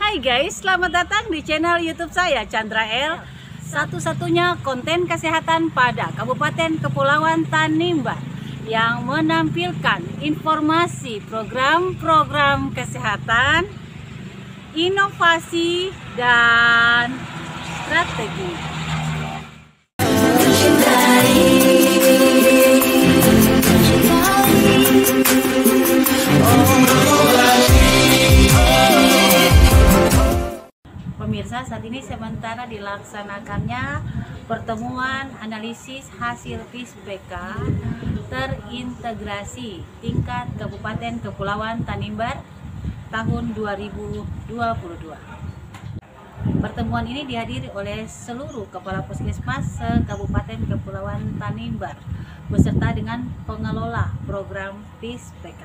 Hai guys, selamat datang di channel YouTube saya Chandra L. Satu-satunya konten kesehatan pada Kabupaten Kepulauan Tanimbar yang menampilkan informasi program-program kesehatan, inovasi, dan strategi. Pemirsa, saat ini sementara dilaksanakannya pertemuan analisis hasil PISPK terintegrasi tingkat Kabupaten Kepulauan Tanimbar tahun 2022. Pertemuan ini dihadiri oleh seluruh kepala puskesmas se-Kabupaten Kepulauan Tanimbar beserta dengan pengelola program PISPK.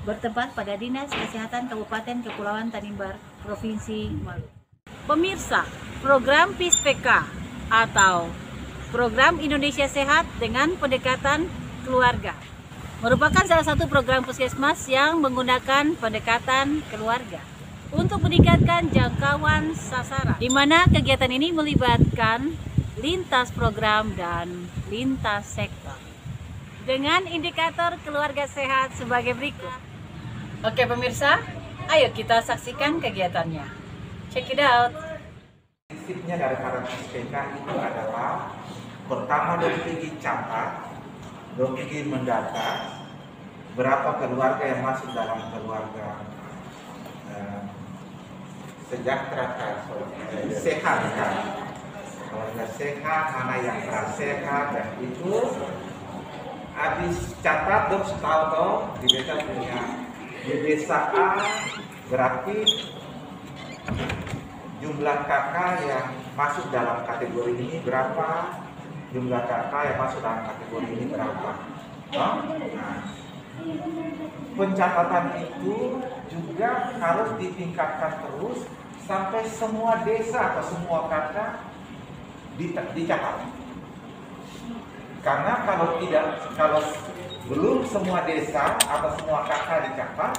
Bertempat pada Dinas Kesehatan Kabupaten Kepulauan Tanimbar, Provinsi Maluku. Pemirsa, program PISPK atau Program Indonesia Sehat dengan Pendekatan Keluarga merupakan salah satu program puskesmas yang menggunakan pendekatan keluarga untuk meningkatkan jangkauan sasaran, di mana kegiatan ini melibatkan lintas program dan lintas sektor dengan indikator keluarga sehat sebagai berikut. Oke pemirsa, ayo kita saksikan kegiatannya. Check it out. Prinsipnya dari PISPK itu adalah pertama dari pergi catat, dari pergi mendata berapa keluarga yang masuk dalam keluarga sejahtera, sehat kan? Keluarga sehat, mana yang prasehat, dan itu habis catat dong setahu di desa punya. Di desa A berarti jumlah kakak yang masuk dalam kategori ini berapa, jumlah kakak yang masuk dalam kategori ini berapa. Nah, pencatatan itu juga harus ditingkatkan terus sampai semua desa atau semua kakak dicatat. Karena kalau belum semua desa atau semua kakak dicatat,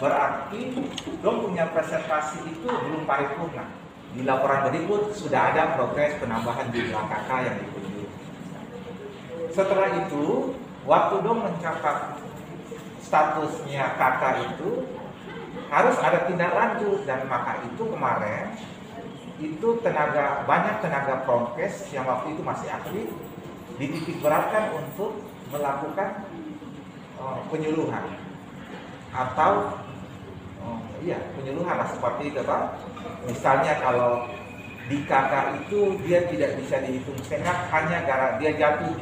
berarti dong punya presentasi itu belum paripurna. Di laporan berikut sudah ada progres penambahan jumlah kakak yang dikunjungi. Setelah itu, waktu dong mencatat statusnya kakak itu harus ada tindak lanjut, dan maka itu kemarin itu banyak tenaga prokes yang waktu itu masih aktif dititik beratkan untuk melakukan penyuluhan atau penyuluhan lah seperti itu kan. Misalnya kalau di kakak itu dia tidak bisa dihitung sehat hanya gara dia jatuh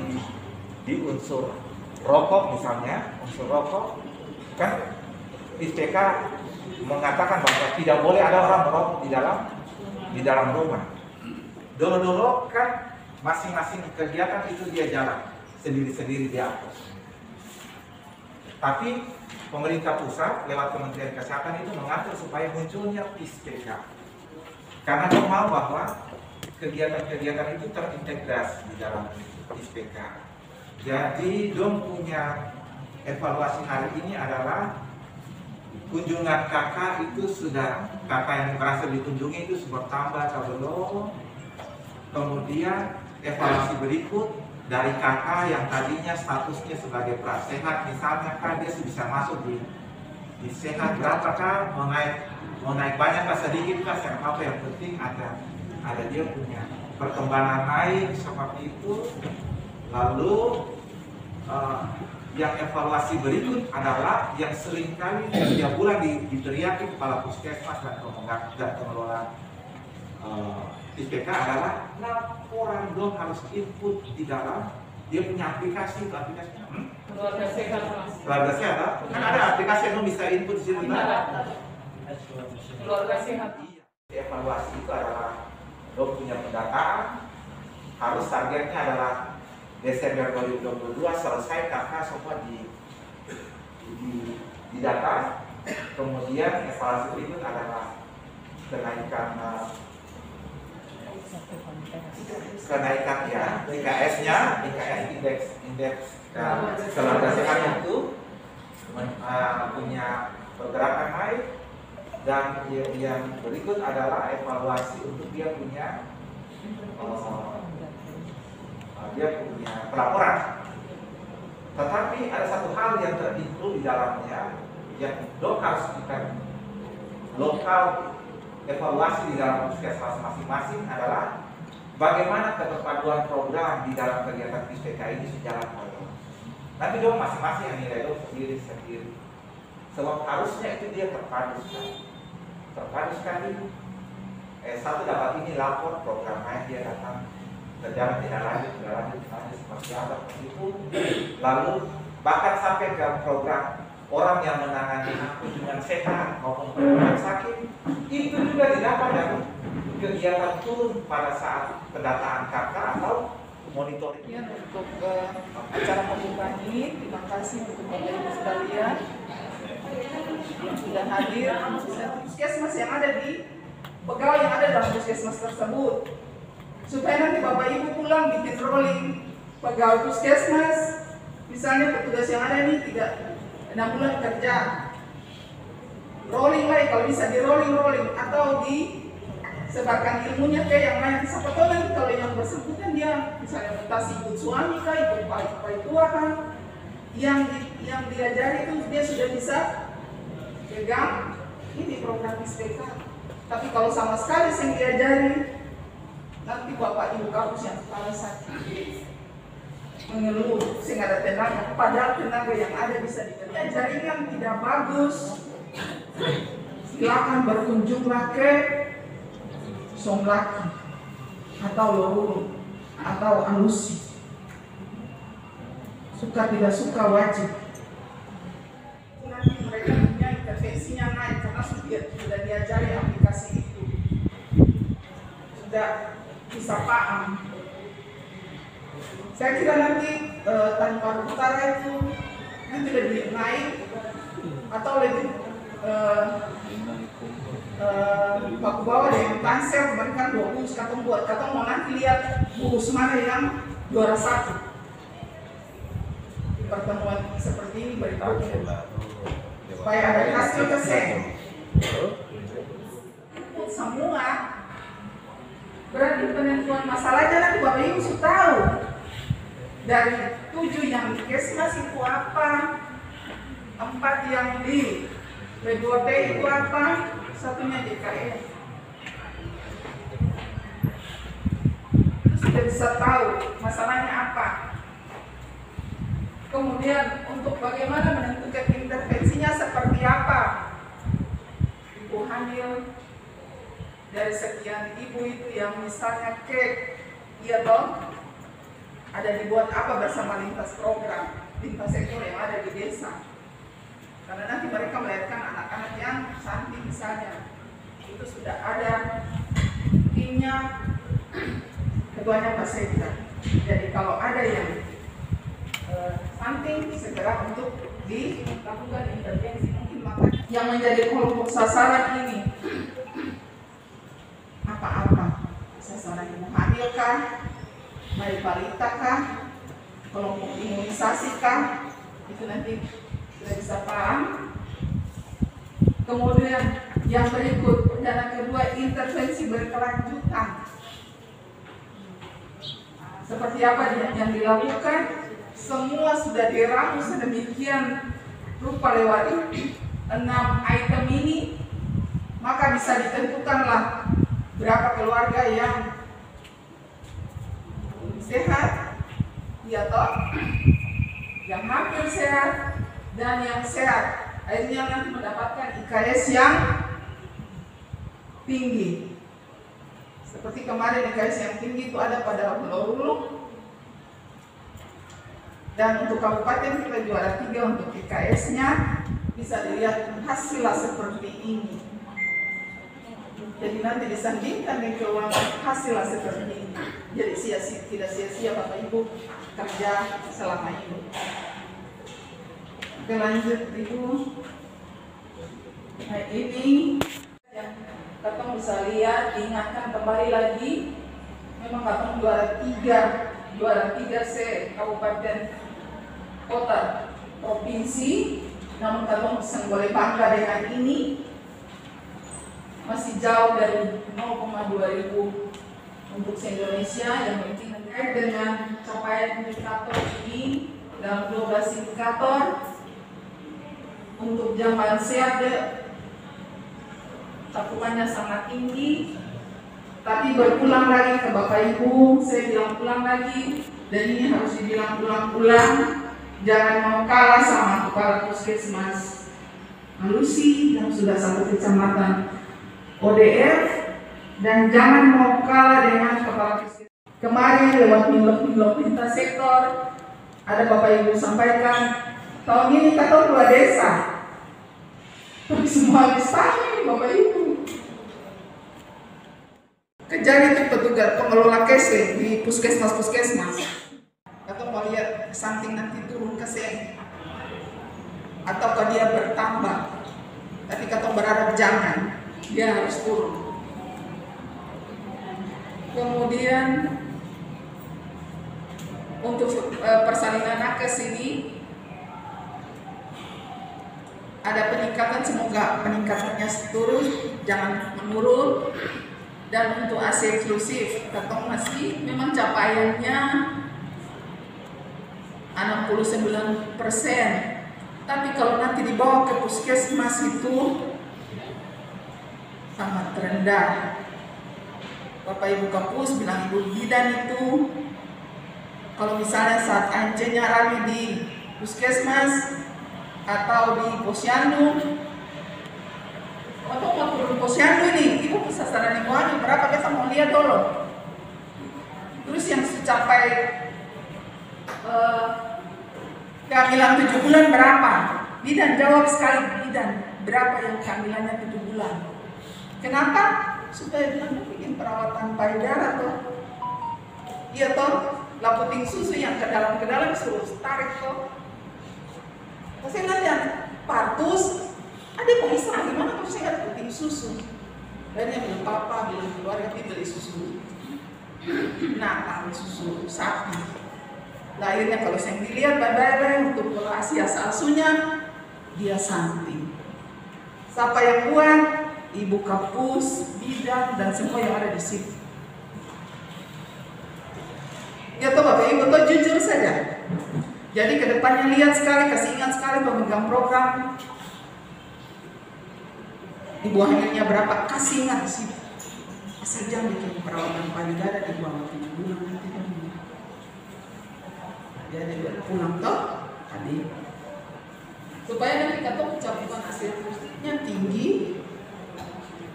di unsur rokok, misalnya unsur rokok kan PISPK mengatakan bahwa tidak boleh ada orang merokok di dalam rumah. Dulu kan masing-masing kegiatan itu dia jalan sendiri-sendiri dia hapus. Tapi pemerintah pusat lewat Kementerian Kesehatan itu mengatur supaya munculnya PISPK. Karena dia mau bahwa kegiatan-kegiatan itu terintegrasi di dalam PISPK. Jadi dong punya evaluasi hari ini adalah kunjungan kakak itu sudah, kakak yang berhasil dikunjungi itu bertambah atau belum. Kemudian evaluasi berikut dari kakak yang tadinya statusnya sebagai prasehat, misalnya kan dia bisa masuk di sehat berapa kan, mau naik banyak kah sedikit kah, apa yang penting ada dia punya perkembangan naik seperti itu. Lalu yang evaluasi berikut adalah yang seringkali setiap bulan diteriaki kepala puskesmas dan pengelola PISPK adalah laporan dong harus input di dalam dia punya aplikasi. Aplikasinya keluarga sehat, keluarga sehat kan ada aplikasi yang bisa input di situ kan? Keluarga sehat. Iya. Evaluasi itu adalah dong punya pendataan, harus targetnya adalah Desember 2022 selesai kakak semua di data. Kemudian evaluasi berikut adalah kenaikan ya IKS-nya, indeks keluarga sehat itu punya pergerakan naik, dan yang berikut adalah evaluasi untuk dia punya pelaporan. Tetapi ada satu hal yang terinclude di dalamnya yang harus kita lokal evaluasi di dalam puskesmas masing-masing adalah bagaimana keterpaduan program di dalam kegiatan PISPK ini sejalan harmonis. Nanti dong masing-masing yang nilai dong sendiri. Sebab harusnya itu dia terpadu sekali. Satu dapat ini lapor program lain dia datang berjalan tidak lanjut seperti apa itu. Lalu bahkan sampai ke program orang yang menangani kunjungan sehat maupun kunjungan sakit itu juga didapat dari kegiatan turun pada saat pendataan kakak atau monitoring. Ya, untuk acara pembukaan ini, terima kasih untuk Bapak Ibu sekalian yang sudah hadir. Puskesmas yang ada di pegawai yang ada dalam puskesmas tersebut, supaya nanti Bapak Ibu pulang bikin rolling pegawai puskesmas, misalnya petugas yang ada ini tidak 6 bulan kerja, rolling lagi kalau bisa di rolling atau disebarkan ilmunya ke yang lain. Siapa tahu nanti kalau yang bersangkutan dia misalnya mutasi ikut suami kah, ikut pai tua kan, yang diajari itu dia sudah bisa pegang ini program PISPK. Tapi kalau sama sekali yang diajari, nanti Bapak Ibu kampus yang kepala sakit mengeluh sehingga ada tenaga, padahal tenaga yang ada bisa dikerjakan. Jaringan tidak bagus, silakan berkunjunglah ke Songlaki atau Lorulu atau Alusi. Suka tidak suka wajib. Nanti mereka punya intervensinya naik karena sudah diajari aplikasi itu, sudah bisa paham. Saya kira nanti tanpa utara itu nanti lebih naik atau lebih baku bawah dengan Tangsel kemarin kan 20 katong buat katong mau nanti lihat bungkus mana yang juara 1 di pertemuan seperti ini berikutnya supaya ada hasil kesehatan semua. Berarti penentuan masalahnya nanti Bapak Ibu sudah tahu dari 7 yang di Kesmas itu apa, 4 yang di P2T itu apa, 1-nya DKS. Itu sudah bisa tahu masalahnya apa. Kemudian untuk bagaimana menentukan intervensinya seperti apa. Ibu hamil dari sekian ibu itu yang misalnya iya toh, ada dibuat apa bersama lintas program, lintas sektor yang ada di desa. Karena nanti mereka melahirkan anak-anak yang stunting misalnya, itu sudah ada timnya, ketuanya Pak Sekda. Jadi kalau ada yang stunting, segera untuk dilakukan intervensi. Mungkin maka yang menjadi kelompok sasaran ini apa-apa, sasaran ibu hamil kah, bayi balita kah, kelompok imunisasi kah, itu nanti sudah bisa paham. Kemudian yang berikut, rencana kedua, intervensi berkelanjutan. Seperti apa yang dilakukan, semua sudah diramu sedemikian rupa lewat 6 item ini, maka bisa ditentukanlah berapa keluarga yang sehat, ya toh, yang hampir sehat, dan yang sehat. Akhirnya nanti mendapatkan IKS yang tinggi. Seperti kemarin IKS yang tinggi itu ada pada Lorulu. Dan untuk kabupaten kita juara 3 untuk IKS-nya, bisa dilihat hasilnya seperti ini. Jadi nanti disandingkan dengan keuangan hasilnya seperti ini. Jadi tidak sia-sia Bapak Ibu kerja selama ini. Oke, lanjut Ibu. Nah ini yang Katong bisa lihat, diingatkan kembali lagi. Memang Katong juara 3 se kabupaten, kota, provinsi. Namun Katong boleh bangga dengan ini. masih jauh dari 0,2000 untuk se-Indonesia. Yang penting terkait dengan capaian indikator ini dalam 12 indikator untuk jamban sehat cakupannya sangat tinggi. Tapi berulang lagi ke Bapak Ibu, saya bilang ulang lagi, dan ini harus dibilang ulang-ulang. Jangan mau kalah sama kepala puskesmas Malusi yang sudah satu kecamatan ODF, dan jangan mau kalah dengan kepala puskesmas. Kemarin lewat milok lintas sektor, ada Bapak Ibu sampaikan, tahun ini kita 2 desa. Tapi semua desa ini Bapak Ibu. Kejar itu petugas pengelola kese di puskesmas. Atau mau lihat samping nanti turun ke sen, ataukah dia bertambah? Tapi kata berharap jangan, dia harus turun. Kemudian untuk persalinan nakes ini ada peningkatan, semoga peningkatannya turun, jangan menurun. Dan untuk AC eksklusif, katong masih memang capaiannya 69%. Tapi kalau nanti dibawa ke puskesmas itu sangat rendah. Bapak Ibu Kapus bilang Ibu bidan itu, kalau misalnya saat ANC-nya rame di puskesmas atau di posyandu, atau mau turun posyandu ini, Ibu bisa saran Ibu Ani berapa, kita mau lihat dulu. Terus yang mencapai kehamilan 7 bulan berapa? Bidan jawab sekali, bidan berapa yang kehamilannya 7 bulan? Kenapa? Supaya bilang bikin perawatan payudara toh. Iya toh, laputing susu yang ke dalam suruh tarik toh. Saya lihat partus, ada bisa gimana kalau saya ada puting susu? Dan yang bilang papa, bilang keluarga beli susu. Nah, tahu susu sapi. Nah, akhirnya kalau saya dilihat baik-baik untuk kolasi asal-asunya, dia samping. Siapa yang buat? Ibu Kapus, bidan, dan semua yang ada di situ. Ya toh Bapak Ibu, toh jujur saja. Jadi kedepannya lihat sekali, kasih ingat sekali pemegang program. Ibu hamilnya berapa? Kasih ingat di situ. Asal jangan bikin perawatan payudara di bawah 7 bulan nanti kan. Jadi pulang toh tadi. Supaya nanti kata cakupan hasil positifnya tinggi,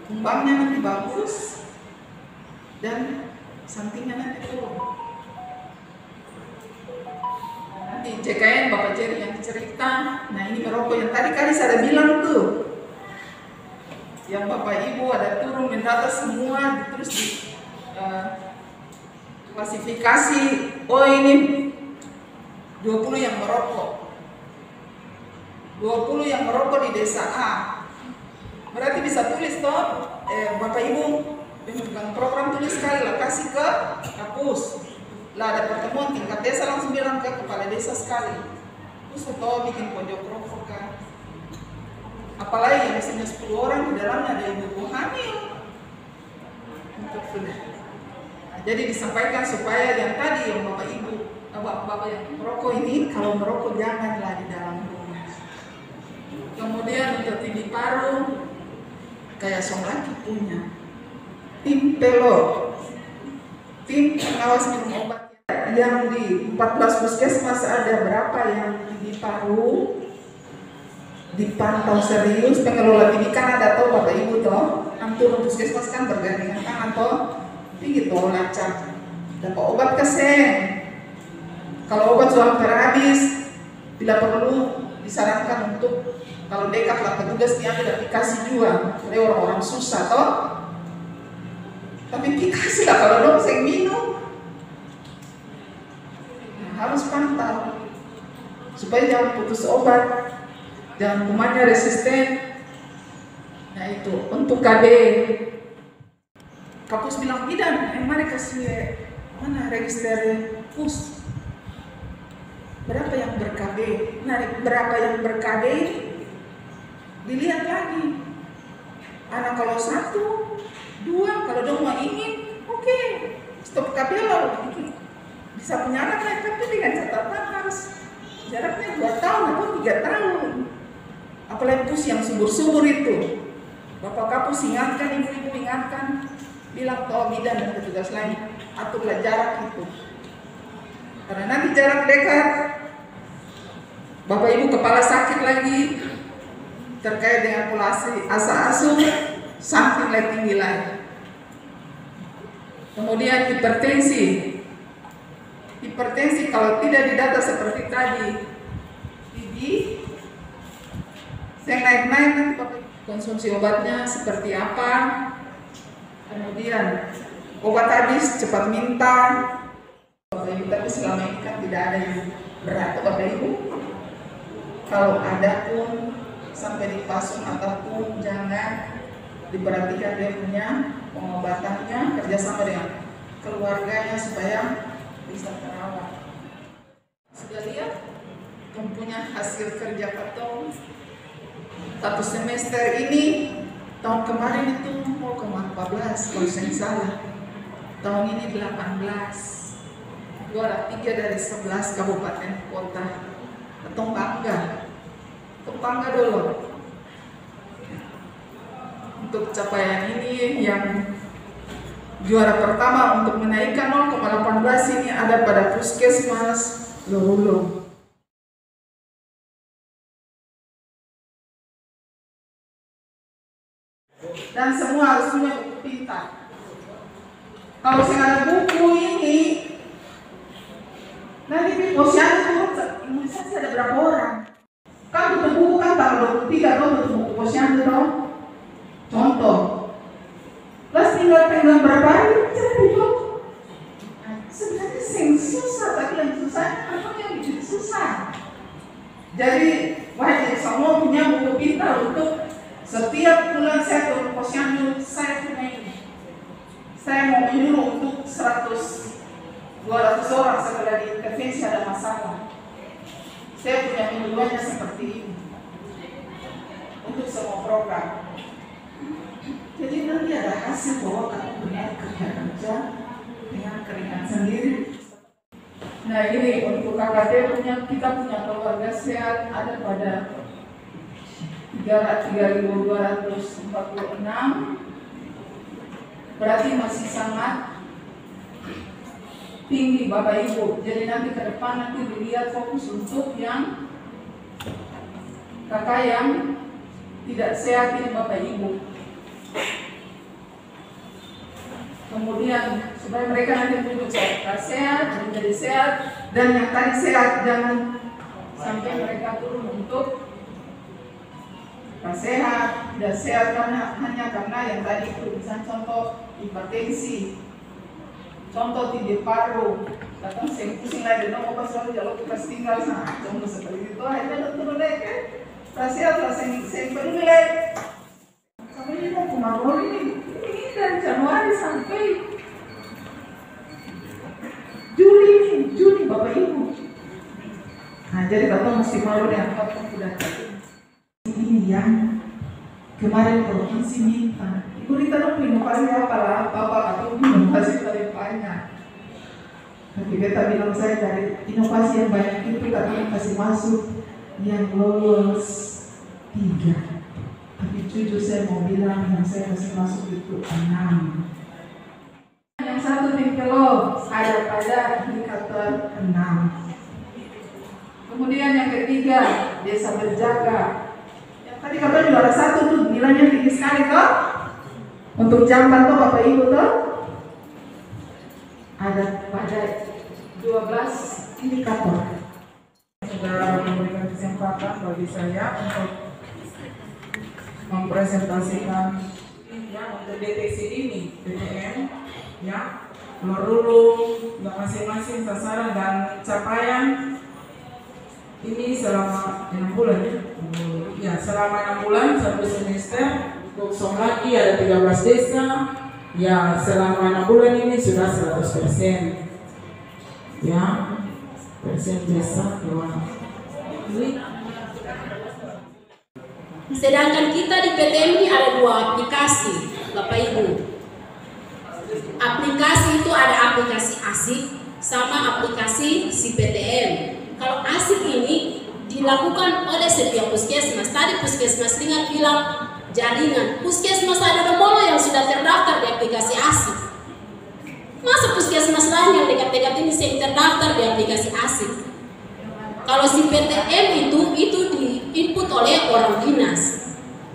kembangnya nanti bagus, dan sampingnya nanti turun. Nanti JKN Bapak Jerry yang cerita, nah ini merokok yang tadi kali saya bilang tuh, yang Bapak Ibu ada turun mendata semua, terus di klasifikasi, oh ini 20 yang merokok, 20 yang merokok di desa A. Berarti bisa tulis toh, Bapak Ibu pemegang program tulis sekali lah, kasih ke Kapus. Lah ada pertemuan tingkat desa langsung bilang ke kepala desa sekali. Terus toh bikin pojok rokok kan. Apalagi yang misalnya 10 orang di dalamnya ada ibu hamil. Untuk sudah. Nah, jadi disampaikan supaya yang tadi yang Bapak Ibu, Bapak yang merokok ini, kalau merokok janganlah di dalam rumah. Kemudian untuk tindih paru, kayak Song Laki punya tim pelot, tim pengawas minum obat yang di 14 puskesmas ada berapa yang tindih paru dipantau serius. Pengelola pendidikan ada toh Bapak Ibu toh, antur puskesmas kan bergandengan tangan toh, tinggi toh lacak, dapat obat kesen. Kalau obat sudah hampir habis, tidak perlu disarankan untuk kalau dekat lah petugas diambil aplikasi juga. Ada orang-orang susah toh, tapi aplikasi lah kalau dong saya minum. Nah, harus pantau supaya jangan putus obat, jangan kumannya resisten. Nah itu untuk KB. Kapus bilang bidan, mari kasih mana register pus. Berapa yang ber-KB? Nah, berapa yang ber-KB dilihat lagi. Anak kalau 1, 2, kalau dong mau ingin, oke, stop kapela, bisa punya anak lain, tapi dengan catatan harus jaraknya 2 tahun atau 3 tahun. Apalagi pus yang subur-subur itu, bapak kapus ingatkan, ibu-ibu ingatkan, bilang toh bidan dan petugas lain, aturlah jarak itu. Karena nanti jarak dekat, bapak ibu kepala sakit lagi, terkait dengan pola asa asuh, saking lebih tinggi lagi. Kemudian hipertensi. Hipertensi kalau tidak didata seperti tadi, tinggi, saya naik-naik nanti pakai konsumsi obatnya seperti apa. Kemudian obat habis cepat minta. Bapak Ibu, tapi selama ini kan tidak ada yang berat Bapak Ibu. Kalau ada pun sampai dipasung ataupun jangan diperhatikan dia punya pengobatannya, kerjasama dengan keluarganya supaya bisa terawat. Sudah lihat mempunyai hasil kerja Patong 1 semester ini, tahun kemarin itu 0,14 kalau saya salah, tahun ini 18, juara 3 dari 11 kabupaten kota. Patong bangga dulu untuk capaian ini. Yang juara pertama untuk menaikkan 0,18 ini ada pada Puskesmas Lorulung. Dan semua harus punya buku pintar. Kalau saya ada buku ini, nanti di posyandu imunisasi ada berapa orang? Kan butuh buku kan tanggal 23 atau butuh buku posyandu dong. Contoh, plus tinggal berapa hari jadi itu. Sebenarnya yang susah, tapi yang susah apa yang bikin susah. Jadi wajib semua punya buku pintar untuk setiap bulan saya turun posyandu, saya punya ini. Saya mau menyuruh untuk 200 orang setelah diintervensi ada masalah. Saya punya penyuluhannya seperti ini untuk semua program. Jadi nanti ada hasil bahwa kamu punya kerja dengan keringat sendiri. Nah ini untuk KKT kita punya keluarga sehat ada pada 3.246, berarti masih sangat tinggi Bapak Ibu. Jadi nanti ke depan nanti dilihat fokus untuk yang kakak yang tidak sehat ini Bapak Ibu. Kemudian supaya mereka nanti duduk sehat, menjadi sehat, dan yang tadi sehat jangan sampai mereka turun untuk sehat, tidak sehat hanya karena yang tadi itu, misalnya contoh hipertensi, contoh TB paru, datang saya pusing lagi, dong obat selalu jalur kita tinggal, nah contoh seperti itu, akhirnya turun deh kan, sehat lah saya perlu nilai, sampai ini mau kemarau ini dari Januari sampai Juni Bapak Ibu, nah jadi Bapak mesti malu dengan apa pun sudah ini yang kemarin provinsi minta. Ibu Rita dong inovasi apa lah, Bapak atau inovasi paling banyak. Tapi beta bilang saya dari inovasi yang banyak itu katanya kasih masuk yang lolos 3. Tapi jujur saya mau bilang yang saya kasih masuk itu 6. Yang satu Timpelo ada pada indikator 6. Kemudian yang ketiga Desa Berjaga. Tadi katanya juara 1 tuh nilainya tinggi sekali toh. Untuk Jamban toh Bapak Ibu toh ada pada 12 indikator. Sudah memberikan kesempatan bagi saya untuk mempresentasikan ya untuk deteksi ini DTM ya Lorulung yang masing-masing sasaran dan capaian ini selama 6 bulan ya selama 6 bulan 1 semester. Untuk Somlaki ada 13 desa ya selama 6 bulan ini sudah 100% ya persen desa keluar. Sedangkan kita di PTM ini ada 2 aplikasi, Bapak Ibu. Aplikasi itu ada aplikasi ASIK sama aplikasi si PTM. Kalau ASIK ini dilakukan oleh setiap puskesmas. Tadi puskesmas Lingat bilang jaringan. Puskesmas ada nomor yang sudah terdaftar di aplikasi ASIK. Masa puskesmas lain yang dekat-dekat ini yang terdaftar di aplikasi ASIK? Kalau si PTM itu di-input oleh orang dinas.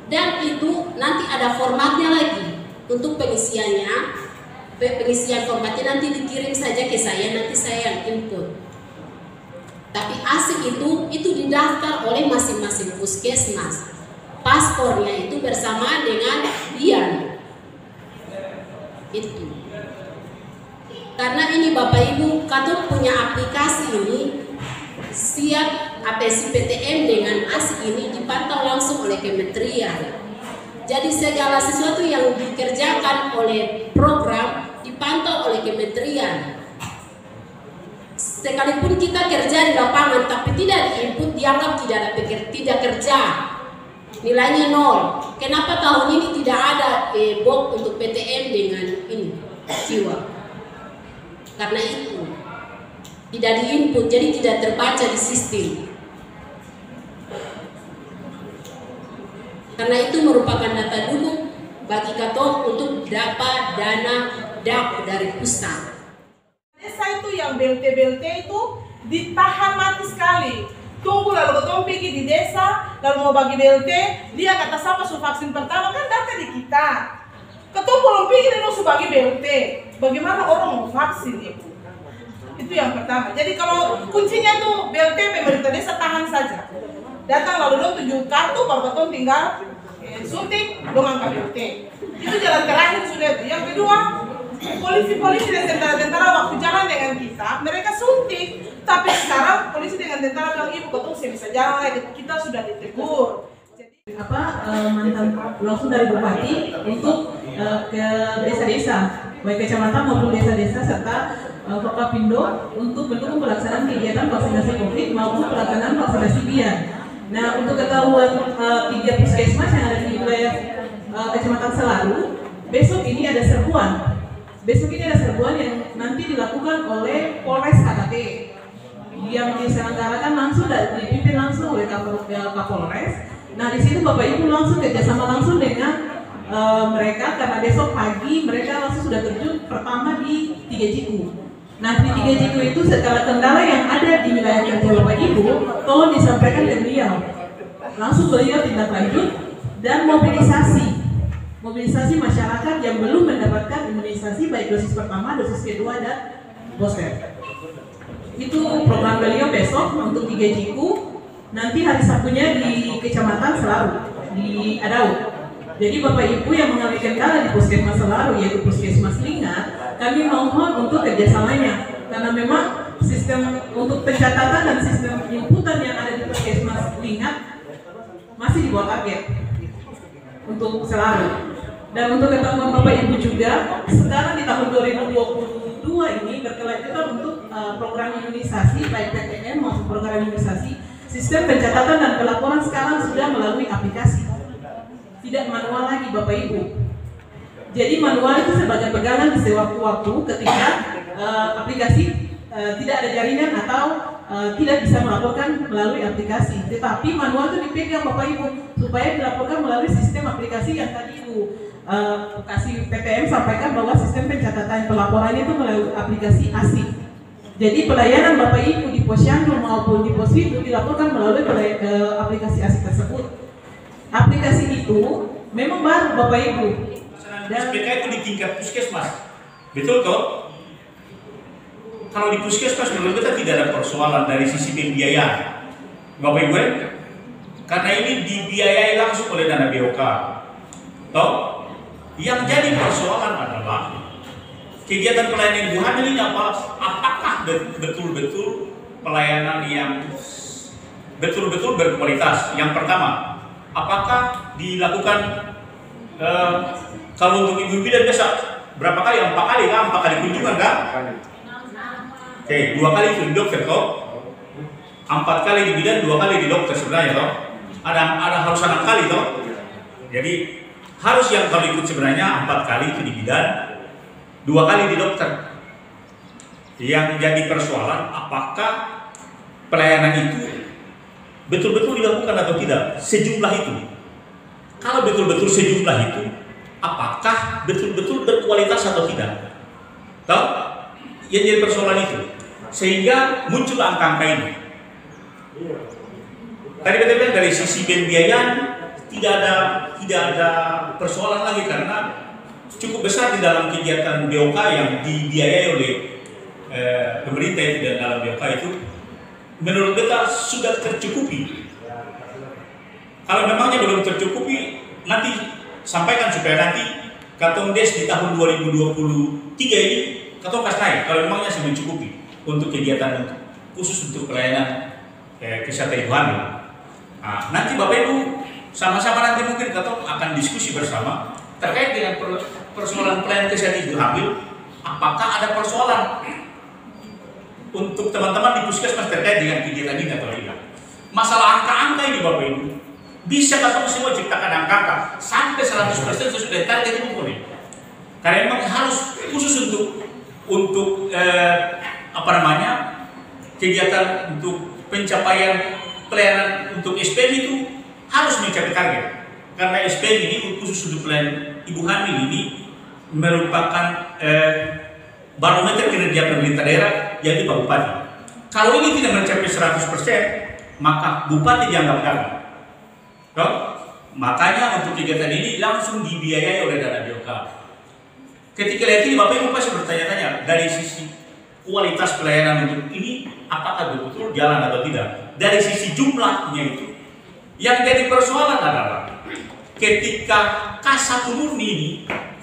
Dan itu nanti ada formatnya lagi untuk pengisiannya. Pengisian formatnya nanti dikirim saja ke saya, nanti saya yang input. Tapi ASIK itu didaftar oleh masing-masing puskesmas. Paspornya itu bersama dengan DIAN. Itu. Karena ini Bapak Ibu, Katong punya aplikasi ini siap aplikasi PTM dengan ASIK ini dipantau langsung oleh kementerian. Jadi segala sesuatu yang dikerjakan oleh program dipantau oleh kementerian. Sekalipun kita kerja di lapangan tapi tidak diinput, dianggap tidak kerja, nilainya 0. Kenapa tahun ini tidak ada box untuk PTM dengan ini jiwa? Karena itu tidak diinput, jadi tidak terbaca di sistem. Karena itu merupakan data dukung bagi Katong untuk dapat dana DAP dari pusat. Desa itu yang BLT itu ditahan mati sekali. Tunggu lalu ketemu pergi di desa, lalu mau bagi BLT, dia kata sama su vaksin pertama kan data di kita. Ketemu belum pergi dan su bagi BLT. Bagaimana orang mau vaksin itu? Itu yang pertama. Jadi kalau kuncinya tuh BLT pemerintah desa tahan saja. Datang lalu dong 7 kartu, baru ketemu tinggal suntik, dong angka BLT. Itu jalan terakhir sudah. Yang kedua, polisi dan tentara-tentara waktu jalan dengan kita, mereka suntik. Tapi sekarang polisi dengan tentara bilang, ibu ketemu saya bisa jalan, kita sudah ditegur. Jadi mantan langsung dari Bupati untuk ke desa-desa, baik kecamatan maupun desa-desa serta Forkopimda untuk mendukung pelaksanaan kegiatan vaksinasi COVID maupun pelaksanaan vaksinasi BIAN. Nah, untuk ketahuan 3 puskesmas yang ada di wilayah Kecamatan Selaru, besok ini ada serbuan. Besok ini ada serbuan yang nanti dilakukan oleh Polres KKT yang diselenggarakan langsung dan dipimpin langsung oleh Kapolres. Nah, di situ Bapak Ibu langsung kerjasama langsung dengan mereka karena besok pagi mereka langsung sudah terjun pertama di 3 Jiku. Nah, di 3 Jiku itu segala kendala yang ada di wilayah kerja Bapak Ibu tolong disampaikan ke beliau. Langsung beliau tindak lanjut dan mobilisasi masyarakat yang belum mendapatkan imunisasi baik dosis pertama, dosis kedua dan booster. Itu program beliau besok untuk 3 Jiku. Nanti hari Sabtunya di Kecamatan Selaru di Adau. Jadi Bapak Ibu yang mengalami kendala di Puskesmas Selaru yaitu Puskesmas Lingat, kami mohon untuk kerjasamanya karena memang sistem untuk pencatatan dan sistem inputan yang ada di Puskesmas Lingat masih di bawah target untuk Selaru. Dan untuk ketahuan Bapak Ibu juga, sekarang di tahun 2022 ini berkelanjutan untuk program imunisasi baik PTM maupun program imunisasi, sistem pencatatan dan pelaporan sekarang sudah melalui aplikasi. Tidak manual lagi Bapak Ibu. Jadi manual itu sebagai pegangan di sewaktu-waktu ketika aplikasi tidak ada jaringan atau tidak bisa melaporkan melalui aplikasi. Tetapi manual itu dipegang Bapak Ibu supaya dilaporkan melalui sistem aplikasi yang tadi Ibu kasih PTM sampaikan bahwa sistem pencatatan pelaporannya itu melalui aplikasi ASIK. Jadi pelayanan Bapak Ibu di Posyandu maupun di Posyandu dilaporkan melalui aplikasi ASIK tersebut. Aplikasi itu memang baru Bapak Ibu. Dan SPK itu di tingkat puskesmas, betul toh? Kalau di puskesmas menurut kita tidak ada persoalan dari sisi pembiayaan, Bapak Ibu, karena ini dibiayai langsung oleh dana BOK. Toh? Yang jadi persoalan adalah kegiatan pelayanan ibu hamil ini apakah betul-betul pelayanan yang betul-betul berkualitas? Yang pertama, apakah dilakukan kalau untuk ibu bidan biasa berapa kali? 4 kali kan? 4 kali kunjungan kan? Oke, 2 kali itu di dokter toh? 4 kali di bidan, 2 kali di dokter sebenarnya toh? ada harus 6 kali toh. Jadi harus yang kalau ikut sebenarnya 4 kali itu di bidan, 2 kali di dokter. Yang jadi persoalan apakah pelayanan itu betul-betul dilakukan atau tidak, sejumlah itu. Kalau betul-betul sejumlah itu, apakah betul-betul berkualitas atau tidak? Tahu? Yang jadi persoalan itu, sehingga muncul angka-angka ini. Tadi betul-betul dari sisi pembiayaan tidak ada persoalan lagi karena cukup besar di dalam kegiatan BOK yang dibiayai oleh pemerintah itu dan dalam BOK itu menurut kita sudah tercukupi. Kalau memangnya belum tercukupi, nanti sampaikan supaya nanti Katong Des di tahun 2023 ini Katong kas naik. Kalau memangnya sudah mencukupi untuk kegiatan khusus untuk pelayanan kesehatan ibu hamil. Nah, nanti Bapak Ibu sama-sama nanti mungkin Katong akan diskusi bersama terkait dengan persoalan pelayanan kesehatan ibu hamil. Apakah ada persoalan untuk teman-teman di puskesmas terkait dengan kegiatan ini atau tidak? Masalah angka-angka ini Bapak Ibu, bisa Katong semua ciptakan angka sampai 100% sesudah target itu boleh. Karena memang harus khusus untuk kegiatan untuk pencapaian pelayanan untuk SPM itu harus mencapai target. Karena SPM ini khusus untuk pelayanan ibu hamil ini merupakan barometer kinerja pemerintah daerah yang di Bupati. Kalau ini tidak mencapai 100%, maka Bupati dianggap gagal. Makanya untuk kegiatan ini langsung dibiayai oleh dana BOK. Ketika lihat ini Bapak Ibu pasti bertanya-tanya dari sisi kualitas pelayanan untuk ini apakah betul-betul jalan atau tidak. Dari sisi jumlahnya itu yang jadi persoalan adalah ketika K1 murni ini,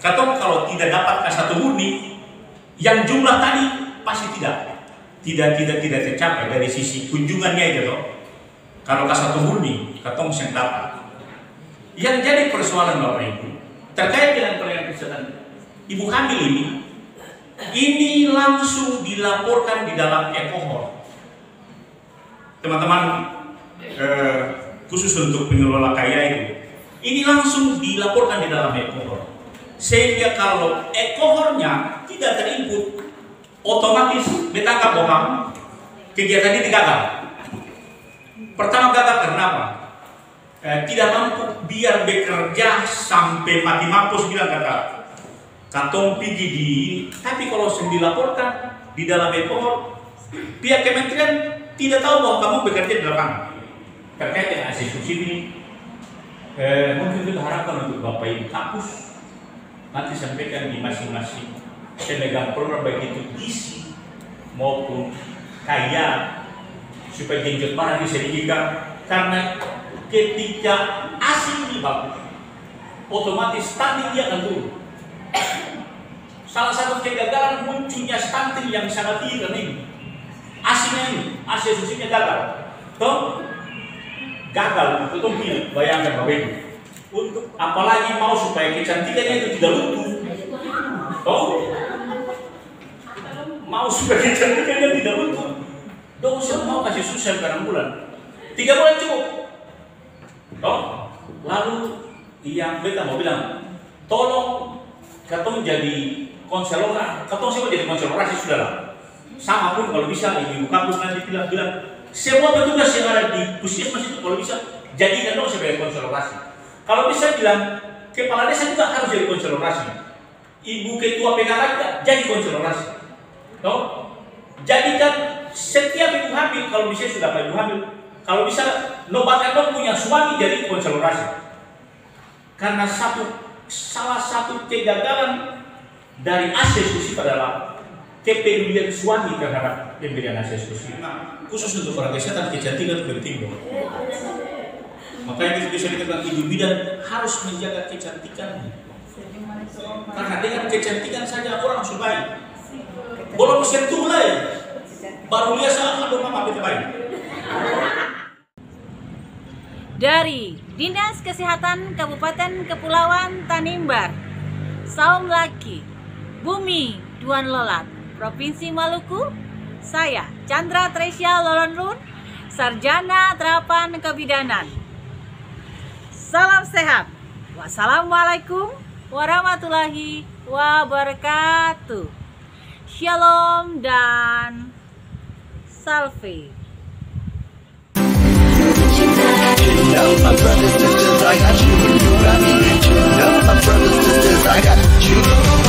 Katong kalau tidak dapat K1 murni, yang jumlah tadi pasti tidak tercapai dari sisi kunjungannya itu loh. Kalau K1 murni, Katong yang dapat. Yang jadi persoalan Bapak Ibu terkait dengan pelayanan kesehatan ibu hamil ini langsung dilaporkan di dalam e-kohort. Teman-teman khusus untuk pengelola kaya itu, ini langsung dilaporkan di dalam e-kohort. Sehingga kalau e-kohortnya tidak terinput, otomatis ditangkap bahwa kegiatan ini gagal. Pertama gagal karena apa? Tidak mampu biar bekerja sampai mati mampus bilang kata Katong pergi di, tapi kalau sudah dilaporkan di dalam e-kohort, pihak kementerian tidak tahu bahwa kamu bekerja di lapangan. Terkait dengan hasil subsidi, mungkin kita harapkan untuk Bapak Ibu kampus nanti sampaikan di masing-masing pemegang program baik itu gizi maupun kaya supaya genjot barang bisa diikat. Karena ketika asing ini bagus, otomatis stunting dia akan turun. Salah satu kegagalan munculnya stunting yang sangat tinggi karena ini asingnya ini, Asia susinya gagal. Toh gagal untuk pilih, bayangkan Bapak Ibu. Untuk apalagi mau supaya kecantikannya itu tidak luntur. Toh mau supaya kecantikannya tidak luntur. Dong saya mau kasih susah sekarang bulan. 3 bulan cukup. Toh lalu yang beta mau bilang, tolong Katong jadi konselor, Katong semua jadi konselorasi sudahlah. Sama pun kalau bisa ibu kampus nanti bilang semua petugas yang ada di puskesmas itu kalau bisa jadikan dong sebagai konselorasi. Kalau bisa bilang kepala desa juga harus jadi konselorasi. Ibu ketua PKK juga jadi konselorasi. Toh jadikan setiap ibu hamil kalau bisa sudah ibu hamil, kalau bisa nobatkan dong punya suami jadi konselorasi. Karena salah satu kegagalan dari akses kursi adalah kepedulian suami terhadap pemberian akses kursi. Nah, khusus untuk orang kesehatan kecantikan penting dong. Makanya bisa dikatakan ibu bidan harus menjaga kecantikannya. Karena dengan kecantikan saja orang sudah baik. Belum sentuh mulai, baru lihat aduh mama bete baik. Dari Dinas Kesehatan Kabupaten Kepulauan Tanimbar, Saung Laki, Bumi Duan Lolat, Provinsi Maluku, saya Chandra Tresya Lolonrun, Sarjana Terapan Kebidanan. Salam sehat. Wassalamualaikum warahmatullahi wabarakatuh. Shalom dan salve. My brothers, sisters, I got you. You got me. You know, my brothers, sisters, I got you.